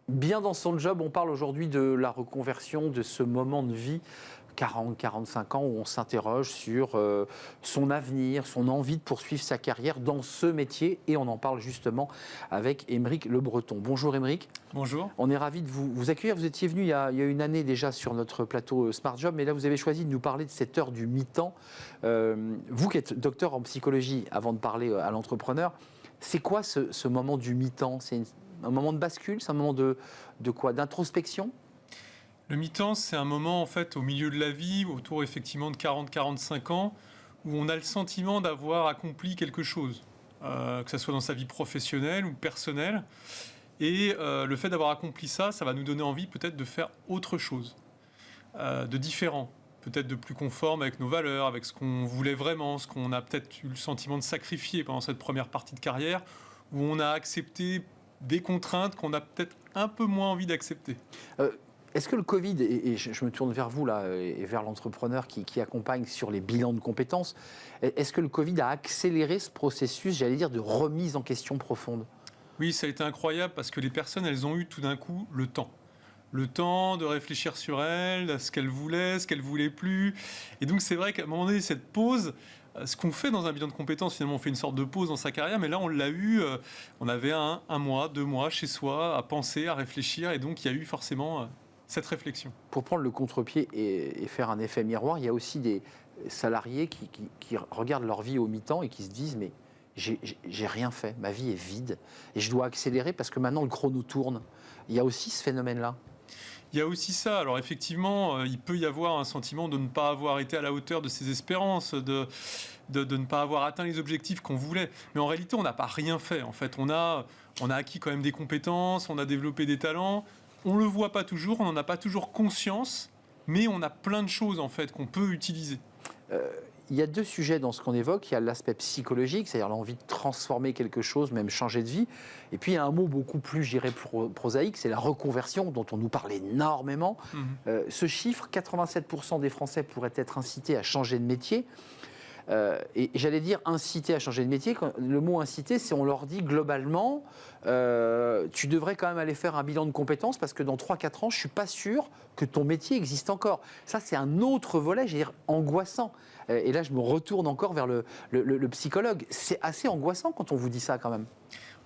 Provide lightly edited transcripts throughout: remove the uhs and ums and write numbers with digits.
Bien dans son job, on parle aujourd'hui de la reconversion de ce moment de vie, 40-45 ans, où on s'interroge sur son avenir, son envie de poursuivre sa carrière dans ce métier. Et on en parle justement avec Aymeric Le Breton. Bonjour Aymeric. Bonjour. On est ravis de vous accueillir. Vous étiez venu il y a une année déjà sur notre plateau Smart Job, mais là vous avez choisi de nous parler de cette heure du mi-temps. Vous qui êtes docteur en psychologie, avant de parler à l'entrepreneur, c'est quoi ce moment du mi-temps? C'est un moment de bascule? C'est un moment de quoi? D'introspection? Le mi-temps, c'est un moment en fait au milieu de la vie, autour effectivement de 40-45 ans, où on a le sentiment d'avoir accompli quelque chose, que ce soit dans sa vie professionnelle ou personnelle. Et le fait d'avoir accompli ça, ça va nous donner envie peut-être de faire autre chose, de différent, peut-être de plus conforme avec nos valeurs, avec ce qu'on voulait vraiment, ce qu'on a peut-être eu le sentiment de sacrifier pendant cette première partie de carrière, où on a accepté des contraintes qu'on a peut-être un peu moins envie d'accepter. Est-ce que le Covid, et je me tourne vers vous là, et vers l'entrepreneur qui accompagne sur les bilans de compétences, est-ce que le Covid a accéléré ce processus, j'allais dire, de remise en question profonde? Oui, ça a été incroyable parce que les personnes, elles ont eu tout d'un coup le temps. Le temps de réfléchir sur elles, à ce qu'elles voulaient, ce qu'elles ne voulaient plus. Et donc, c'est vrai qu'à un moment donné, cette pause, ce qu'on fait dans un bilan de compétences, finalement, on fait une sorte de pause dans sa carrière, mais là, on l'a eu, on avait un mois, 2 mois chez soi à penser, à réfléchir, et donc il y a eu forcément cette réflexion. Pour prendre le contre-pied et faire un effet miroir, il y a aussi des salariés qui regardent leur vie au mi-temps et qui se disent « mais j'ai rien fait, ma vie est vide et je dois accélérer parce que maintenant le chrono tourne ». Il y a aussi ce phénomène-là. Il y a aussi ça. Alors effectivement, il peut y avoir un sentiment de ne pas avoir été à la hauteur de ses espérances, de ne pas avoir atteint les objectifs qu'on voulait. Mais en réalité, on n'a pas rien fait. En fait, on a acquis quand même des compétences, on a développé des talents. On ne le voit pas toujours, on n'en a pas toujours conscience, mais on a plein de choses en fait qu'on peut utiliser. Il y a deux sujets dans ce qu'on évoque. Il y a l'aspect psychologique, c'est-à-dire l'envie de transformer quelque chose, même changer de vie. Et puis il y a un mot beaucoup plus, je dirais, prosaïque, c'est la reconversion, dont on nous parle énormément. Ce chiffre, 87% des Français pourraient être incités à changer de métier. Et j'allais dire inciter à changer de métier. Le mot inciter, c'est on leur dit globalement, tu devrais quand même aller faire un bilan de compétences parce que dans 3-4 ans, je ne suis pas sûr que ton métier existe encore. Ça, c'est un autre volet, j'allais dire, angoissant. Et là, je me retourne encore vers le psychologue. C'est assez angoissant quand on vous dit ça quand même.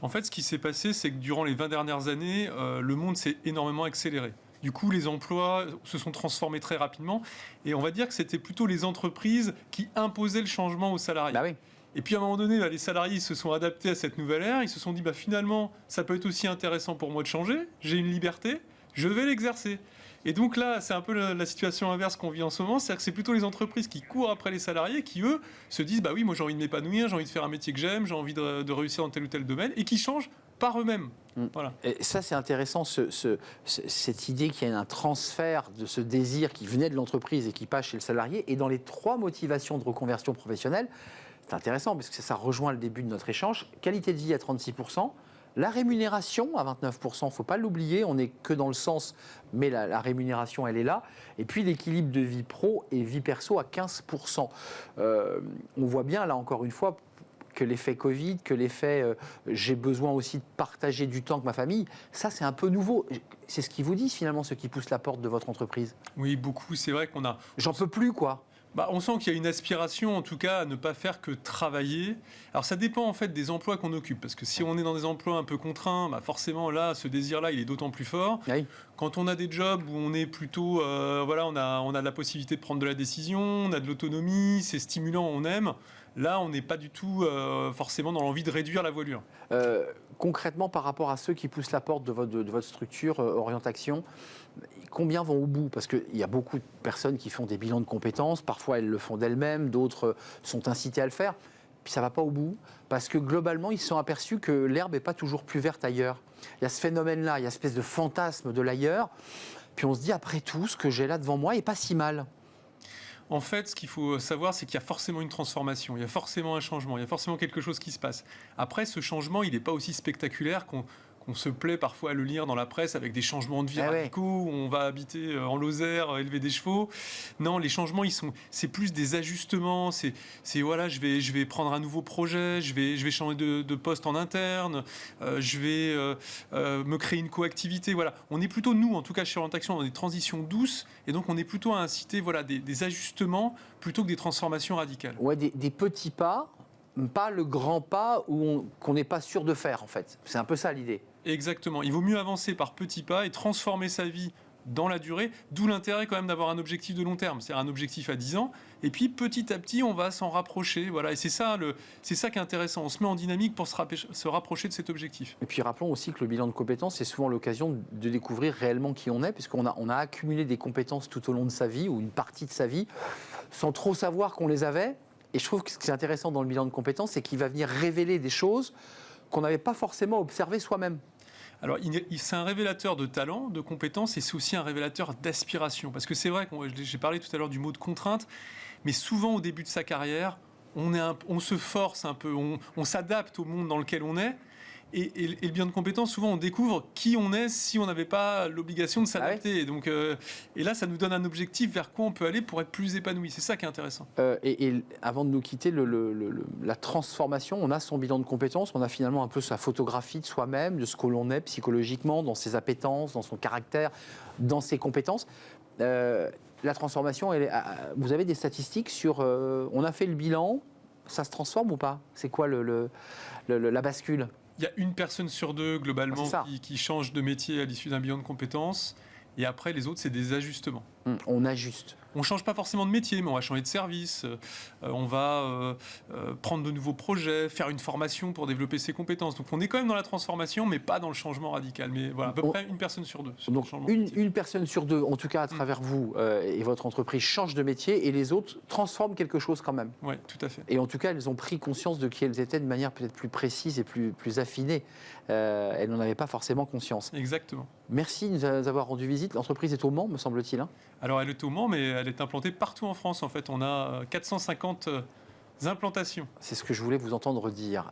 En fait, ce qui s'est passé, c'est que durant les 20 dernières années, le monde s'est énormément accéléré. Du coup, les emplois se sont transformés très rapidement. Et on va dire que c'était plutôt les entreprises qui imposaient le changement aux salariés. Bah oui. Et puis à un moment donné, les salariés se sont adaptés à cette nouvelle ère. Ils se sont dit, finalement, ça peut être aussi intéressant pour moi de changer. J'ai une liberté, je vais l'exercer. Et donc là, c'est un peu la situation inverse qu'on vit en ce moment. C'est-à-dire que c'est plutôt les entreprises qui courent après les salariés qui, eux, se disent, oui, moi j'ai envie de m'épanouir, j'ai envie de faire un métier que j'aime, j'ai envie de réussir dans tel ou tel domaine, et qui changent par eux-mêmes. Voilà. Et ça, c'est intéressant, cette idée qu'il y a un transfert de ce désir qui venait de l'entreprise et qui passe chez le salarié. Et dans les 3 motivations de reconversion professionnelle, c'est intéressant parce que ça rejoint le début de notre échange. Qualité de vie à 36%, la rémunération à 29%, il ne faut pas l'oublier, on n'est que dans le sens, mais la rémunération, elle est là. Et puis l'équilibre de vie pro et vie perso à 15%. On voit bien, là encore une fois, que l'effet Covid, que l'effet j'ai besoin aussi de partager du temps avec ma famille, ça c'est un peu nouveau. C'est ce qu'ils vous disent finalement, ceux qui poussent la porte de votre entreprise. Oui, beaucoup. C'est vrai qu'on a... J'en peux plus, quoi. On sent qu'il y a une aspiration, en tout cas, à ne pas faire que travailler. Alors, ça dépend, en fait, des emplois qu'on occupe. Parce que si on est dans des emplois un peu contraints, forcément, là, ce désir-là, il est d'autant plus fort. Oui. Quand on a des jobs où on est plutôt... on a la possibilité de prendre de la décision, on a de l'autonomie, c'est stimulant, on aime. Là, on n'est pas du tout forcément dans l'envie de réduire la voilure. Concrètement, par rapport à ceux qui poussent la porte de votre structure Orientation, combien vont au bout? Parce qu'il y a beaucoup de personnes qui font des bilans de compétences, parfois elles le font d'elles-mêmes, d'autres sont incitées à le faire, puis ça ne va pas au bout, parce que globalement, ils se sont aperçus que l'herbe n'est pas toujours plus verte ailleurs. Il y a ce phénomène-là, il y a une espèce de fantasme de l'ailleurs, puis on se dit, après tout, ce que j'ai là devant moi n'est pas si mal. En fait, ce qu'il faut savoir, c'est qu'il y a forcément une transformation, il y a forcément un changement, il y a forcément quelque chose qui se passe. Après, ce changement, il n'est pas aussi spectaculaire qu'on qu'on se plaît parfois à le lire dans la presse avec des changements de vie Ah ouais. radicaux, où on va habiter en Lozère, élever des chevaux. Non, les changements, c'est plus des ajustements. C'est voilà, je vais prendre un nouveau projet, je vais changer de poste en interne, je vais me créer une coactivité. Voilà, on est plutôt, nous, en tout cas chez Orientation, dans des transitions douces, et donc on est plutôt à inciter voilà, des ajustements plutôt que des transformations radicales. Ouais, des petits pas, pas le grand pas qu'on n'est pas sûr de faire, en fait. C'est un peu ça l'idée. Exactement. Il vaut mieux avancer par petits pas et transformer sa vie dans la durée, d'où l'intérêt quand même d'avoir un objectif de long terme, c'est-à-dire un objectif à 10 ans, et puis petit à petit on va s'en rapprocher, voilà, et c'est ça qui est intéressant, on se met en dynamique pour se rapprocher de cet objectif. Et puis rappelons aussi que le bilan de compétences, c'est souvent l'occasion de découvrir réellement qui on est, puisqu'on a accumulé des compétences tout au long de sa vie, ou une partie de sa vie, sans trop savoir qu'on les avait, et je trouve que ce qui est intéressant dans le bilan de compétences, c'est qu'il va venir révéler des choses qu'on n'avait pas forcément observées soi-même. Alors, c'est un révélateur de talent, de compétences, et c'est aussi un révélateur d'aspiration. Parce que c'est vrai, j'ai parlé tout à l'heure du mot de contrainte, mais souvent au début de sa carrière, on se force un peu, on s'adapte au monde dans lequel on est. Et le bilan de compétences, souvent, on découvre qui on est si on n'avait pas l'obligation de s'adapter. Ah ouais. Et donc, et là, ça nous donne un objectif vers quoi on peut aller pour être plus épanoui. C'est ça qui est intéressant. Et avant de nous quitter, la transformation, on a son bilan de compétences, on a finalement un peu sa photographie de soi-même, de ce que l'on est psychologiquement, dans ses appétences, dans son caractère, dans ses compétences. La transformation, vous avez des statistiques sur... on a fait le bilan, ça se transforme ou pas? C'est quoi la bascule? Il y a une personne sur deux, globalement, qui change de métier à l'issue d'un bilan de compétences. Et après, les autres, c'est des ajustements. On ajuste. On ne change pas forcément de métier, mais on va changer de service. On va prendre de nouveaux projets, faire une formation pour développer ses compétences. Donc, on est quand même dans la transformation, mais pas dans le changement radical. Mais voilà, à peu près une personne sur deux. Donc, une personne sur deux, en tout cas à travers vous et votre entreprise, change de métier et les autres transforment quelque chose quand même. Oui, tout à fait. Et en tout cas, elles ont pris conscience de qui elles étaient de manière peut-être plus précise et plus affinée. Elles n'en avaient pas forcément conscience. Exactement. Merci de nous avoir rendu visite. L'entreprise est au Mans, me semble-t-il. Hein. Alors, elle est au Mans, mais elle est implantée partout en France. En fait, on a 450 implantations. C'est ce que je voulais vous entendre dire.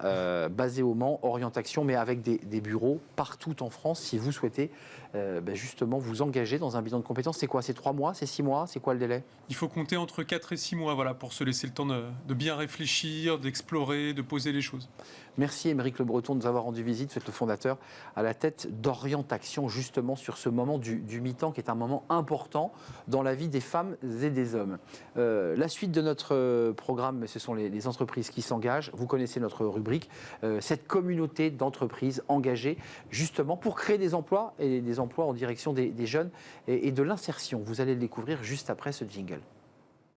Basé au Mans, Orientation, mais avec des bureaux partout en France, si vous souhaitez justement vous engager dans un bilan de compétences. C'est quoi? C'est 3 mois? C'est 6 mois? C'est quoi le délai? Il faut compter entre 4 et 6 mois voilà, pour se laisser le temps de bien réfléchir, d'explorer, de poser les choses. Merci Aymeric Le Breton de nous avoir rendu visite. Vous êtes le fondateur à la tête d'Orientation, justement sur ce moment du mi-temps qui est un moment important dans la vie des femmes et des hommes. La suite de notre programme, ce sont les entreprises qui s'engagent. Vous connaissez notre rubrique, cette communauté d'entreprises engagées justement pour créer des emplois et des emplois en direction des jeunes et de l'insertion. Vous allez le découvrir juste après ce jingle.